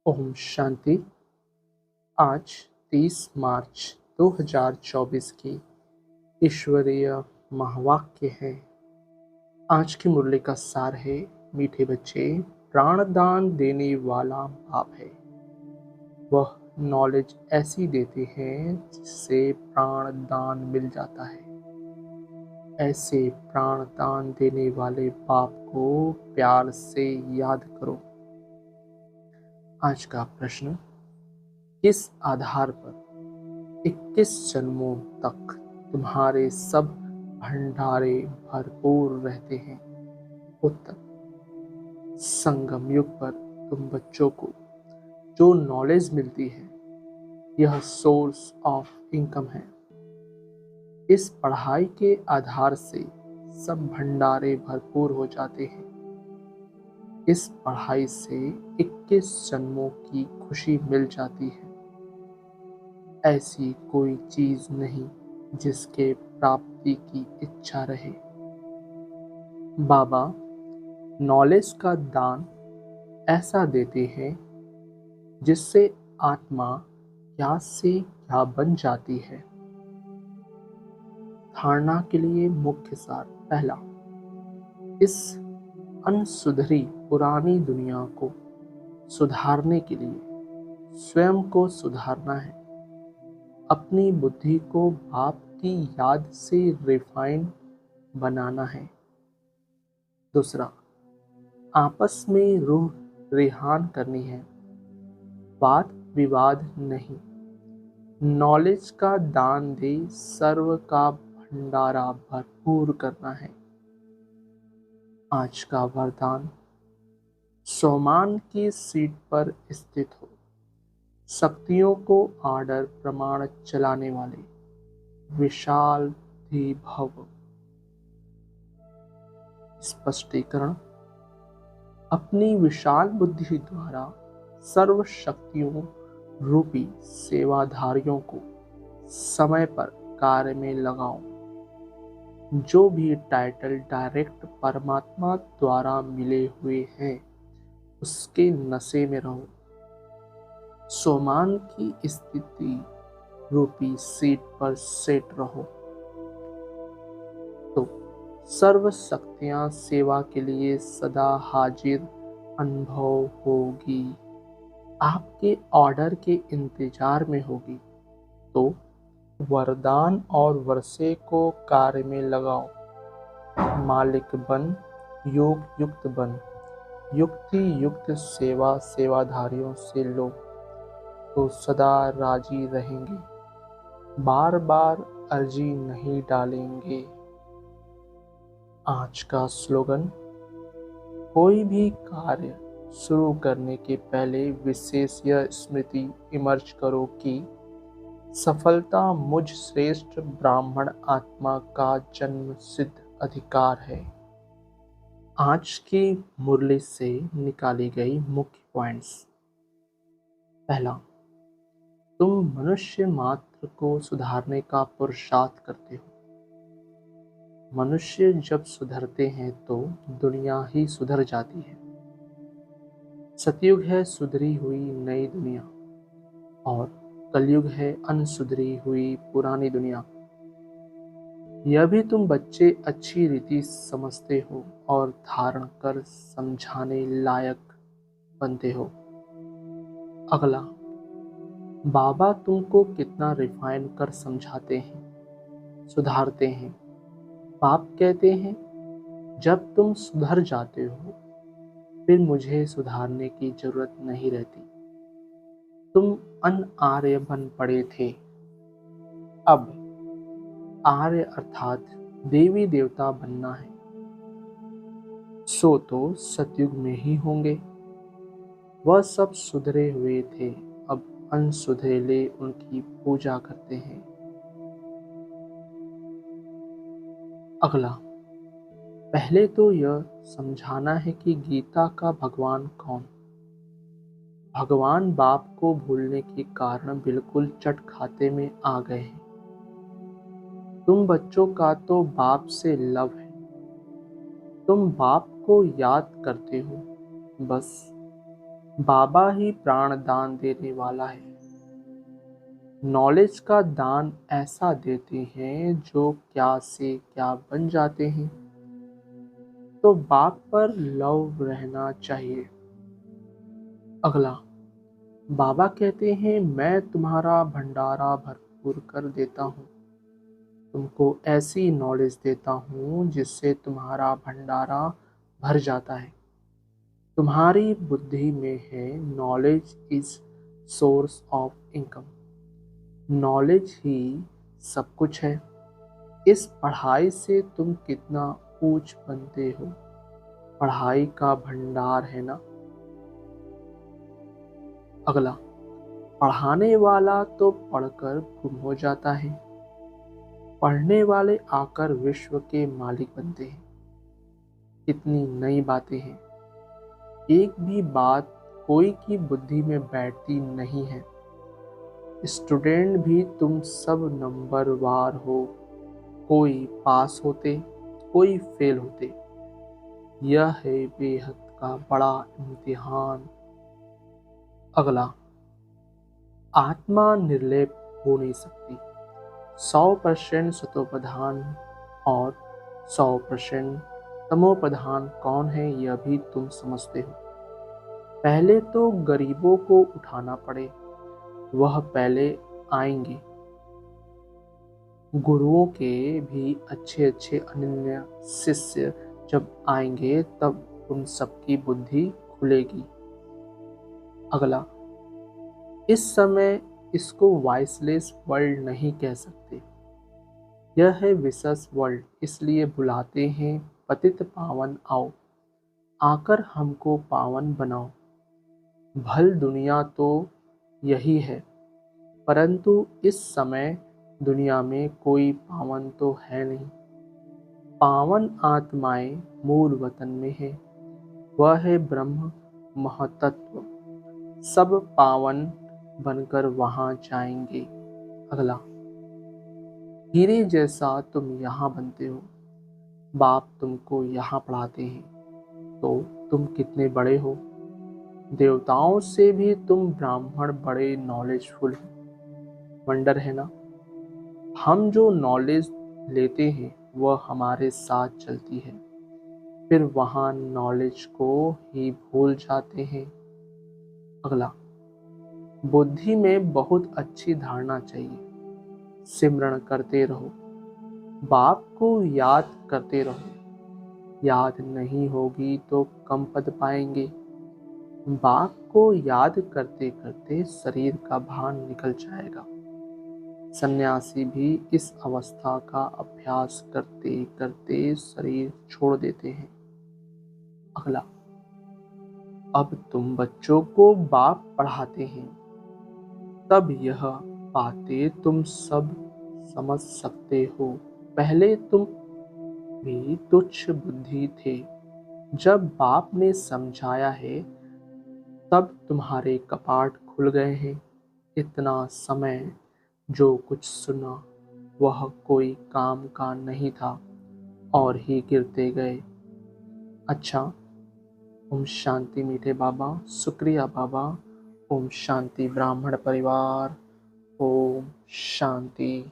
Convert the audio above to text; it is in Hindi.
ओम शांति। आज 30 मार्च 2024 की ईश्वरीय महावाक्य है। आज की मुरली का सार है, मीठे बच्चे, प्राणदान देने वाला बाप है। वह नॉलेज ऐसी देते हैं जिससे प्राणदान मिल जाता है। ऐसे प्राणदान देने वाले बाप को प्यार से याद करो। आज का प्रश्न, किस आधार पर 21 जन्मों तक तुम्हारे सब भंडारे भरपूर रहते हैं? उत्तर, संगम युग पर तुम बच्चों को जो नॉलेज मिलती है, यह सोर्स ऑफ इनकम है। इस पढ़ाई के आधार से सब भंडारे भरपूर हो जाते हैं। इस पढ़ाई से 21 जन्मों की खुशी मिल जाती है। ऐसी कोई चीज नहीं जिसके प्राप्ति की इच्छा रहे। बाबा नॉलेज का दान ऐसा देते हैं जिससे आत्मा क्या से क्या बन जाती है। धारणा के लिए मुख्य सार। पहला, इस अनसुधरी पुरानी दुनिया को सुधारने के लिए स्वयं को सुधारना है। अपनी बुद्धि को बाप की याद से रिफाइन बनाना है। दूसरा, आपस में रूह रेहान करनी है, वाद विवाद नहीं। नॉलेज का दान दे सर्व का भंडारा भरपूर करना है। आज का वरदान, सोमान की सीट पर स्थित हो, शक्तियों को आर्डर प्रमाण चलाने वाले विशाल भव। स्पष्टीकरण, अपनी विशाल बुद्धि द्वारा सर्व शक्तियों रूपी सेवाधारियों को समय पर कार्य में लगाओ। जो भी टाइटल डायरेक्ट परमात्मा द्वारा मिले हुए हैं, उसके नशे में रहो। सोमान की स्थिति रूपी सीट पर सेट रहो तो सर्व शक्तियां सेवा के लिए सदा हाजिर अनुभव होगी। आपके ऑर्डर के इंतजार में होगी तो वरदान और वर्षे को कार्य में लगाओ। मालिक बन, योग युक्त बन, युक्ति युक्त सेवा सेवाधारियों से लो तो सदा राजी रहेंगे, बार बार अर्जी नहीं डालेंगे। आज का स्लोगन, कोई भी कार्य शुरू करने के पहले विशेष यह स्मृति इमर्ज करो कि सफलता मुझ श्रेष्ठ ब्राह्मण आत्मा का जन्म सिद्ध अधिकार है। आज की मुरली से निकाली गई मुख्य पॉइंट्स। पहला, तुम मनुष्य मात्र को सुधारने का पुरुषार्थ करते हो। मनुष्य जब सुधरते हैं तो दुनिया ही सुधर जाती है। सतयुग है सुधरी हुई नई दुनिया और कलयुग है अनसुधरी हुई पुरानी दुनिया। यह भी तुम बच्चे अच्छी रीति समझते हो और धारण कर समझाने लायक बनते हो। अगला, बाबा तुमको कितना रिफाइन कर समझाते हैं, सुधारते हैं। बाप कहते हैं, जब तुम सुधर जाते हो फिर मुझे सुधारने की जरूरत नहीं रहती। तुम अनआर्य बन पड़े थे, अब आर्य अर्थात देवी देवता बनना है। सो तो सतयुग में ही होंगे। वह सब सुधरे हुए थे, अब अनसुधरेले उनकी पूजा करते हैं। अगला, पहले तो यह समझाना है कि गीता का भगवान कौन। भगवान बाप को भूलने के कारण बिल्कुल चट खाते में आ गए हैं। तुम बच्चों का तो बाप से लव है। तुम बाप को याद करते हो बस। बाबा ही प्राण दान देने वाला है। नॉलेज का दान ऐसा देते हैं जो क्या से क्या बन जाते हैं। तो बाप पर लव रहना चाहिए। अगला, बाबा कहते हैं मैं तुम्हारा भंडारा भरपूर कर देता हूँ। तुमको ऐसी नॉलेज देता हूँ जिससे तुम्हारा भंडारा भर जाता है। तुम्हारी बुद्धि में है knowledge is source of income. Knowledge ही सब कुछ है। इस पढ़ाई से तुम कितना ऊंच बनते हो। पढ़ाई का भंडार है ना। अगला, पढ़ाने वाला तो पढ़कर गुम हो जाता है। पढ़ने वाले आकर विश्व के मालिक बनते हैं। कितनी नई बातें हैं। एक भी बात कोई की बुद्धि में बैठती नहीं है। स्टूडेंट भी तुम सब नंबरवार हो। कोई पास होते, कोई फेल होते। यह है बेहद का बड़ा इम्तिहान। अगला, आत्मा निर्लेप हो नहीं सकती। 100% सतोप्रधान और 100% तमोप्रधान कौन है यह भी तुम समझते हो। पहले तो गरीबों को उठाना पड़े, वह पहले आएंगे। गुरुओं के भी अच्छे अच्छे अनन्य शिष्य जब आएंगे तब उन सबकी बुद्धि खुलेगी। अगला, इस समय इसको वॉइसलेस वर्ल्ड नहीं कह सकते। यह है विशेष वर्ल्ड, इसलिए बुलाते हैं पतित पावन आओ। आकर हमको पावन बनाओ। भल दुनिया तो यही है, परंतु इस समय दुनिया में कोई पावन तो है नहीं। पावन आत्माएं मूल वतन में है, वह है ब्रह्म महतत्व। सब पावन बनकर वहां जाएंगे। अगला, हीरे जैसा तुम यहाँ बनते हो। बाप तुमको यहाँ पढ़ाते हैं तो तुम कितने बड़े हो। देवताओं से भी तुम ब्राह्मण बड़े नॉलेजफुल हो। वंडर है ना। हम जो नॉलेज लेते हैं वह हमारे साथ चलती है, फिर वहाँ नॉलेज को ही भूल जाते हैं। अगला, बुद्धि में बहुत अच्छी धारणा चाहिए। सिमरण करते रहो, बाप को याद करते रहो। याद नहीं होगी तो कम पद पाएंगे। बाप को याद करते करते शरीर का भान निकल जाएगा। सन्यासी भी इस अवस्था का अभ्यास करते करते शरीर छोड़ देते हैं। अगला, अब तुम बच्चों को बाप पढ़ाते हैं, तब यह बातें तुम सब समझ सकते हो। पहले तुम भी तुच्छ बुद्धि थे। जब बाप ने समझाया है तब तुम्हारे कपाट खुल गए हैं। इतना समय जो कुछ सुना वह कोई काम का नहीं था और ही गिरते गए। अच्छा, ओम शांति मीठे बाबा। शुक्रिया बाबा। ओम शांति ब्राह्मण परिवार। ओम शांति।